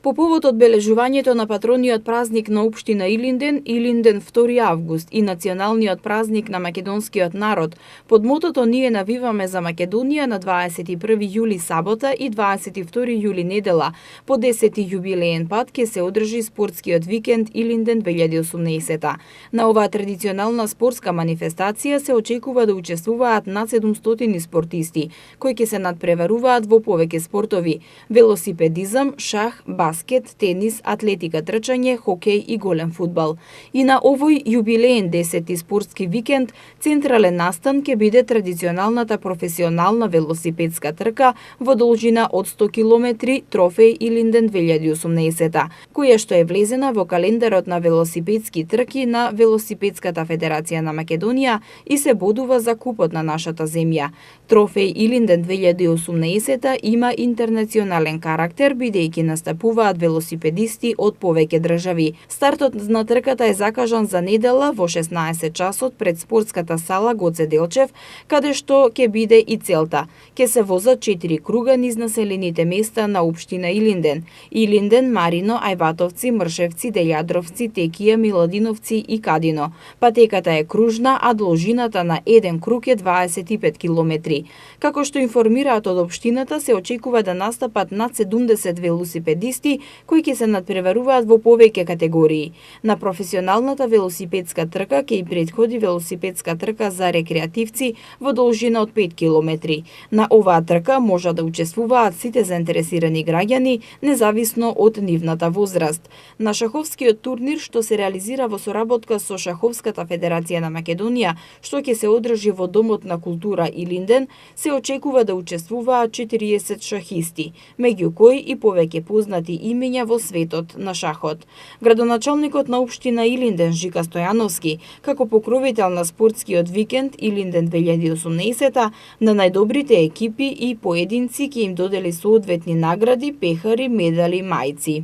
По повод одбележувањето на патрониот празник на општина Илинден, Илинден 2 август и националниот празник на македонскиот народ, под мотото "Ние навиваме за Македонија" на 21 јули сабота и 22 јули недела, по 10 јубилеен пат ќе се одржи спортскиот викенд Илинден 2018. На оваа традиционална спортска манифестација се очекува да учествуваат над 700 спортисти, кои ќе се надпреваруваат во повеќе спортови: велосипедизам, шах, баскет, тенис, атлетика, трчање, хокеј и голем фудбал. И на овој јубилеен 10-ти спортски викенд, централен настан ќе биде традиционалната професионална велосипедска трка во должина од 100 километри Трофеј Илинден 2018, која што е влезена во календарот на велосипедски трки на Велосипедската федерација на Македонија и се бодува за купот на нашата земја. Трофеј Илинден 2018 има интернационален карактер, бидејќи настапуваат велосипедисти од повеќе држави. Стартот на трката е закажан за недела во 16 часот пред спортската сала Гоце Делчев, каде што ќе биде и целта. Ќе се возат 4 круга низ населените места на општина Илинден: Илинден, Марино, Ајватовци, Мршевци, Дељадровци, Текија, Миладиновци и Кадино. Патеката е кружна, а должината на еден круг е 25 километри. Како што информираат од општината, се очекува да настапат над 70 велосипедисти кои ќе се надпреваруваат во повеќе категории. На професионалната велосипедска трка ќе и претходи велосипедска трка за рекреативци во должина од 5 километри. На оваа трка може да учествуваат сите заинтересирани граѓани, независно од нивната возраст. На шаховскиот турнир, што се реализира во соработка со Шаховската федерација на Македонија, што ќе се одржи во Домот на култура Илинден, се очекува да учествуваат 40 шахисти, меѓу кои и повеќе познати имиња во светот на шахот. Градоначалникот на општина Илинден Жика Стојановски, како покровител на спортскиот викенд Илинден 2018, на најдобрите екипи и поединци ќе им додели соодветни награди, пехари, медали, мајци.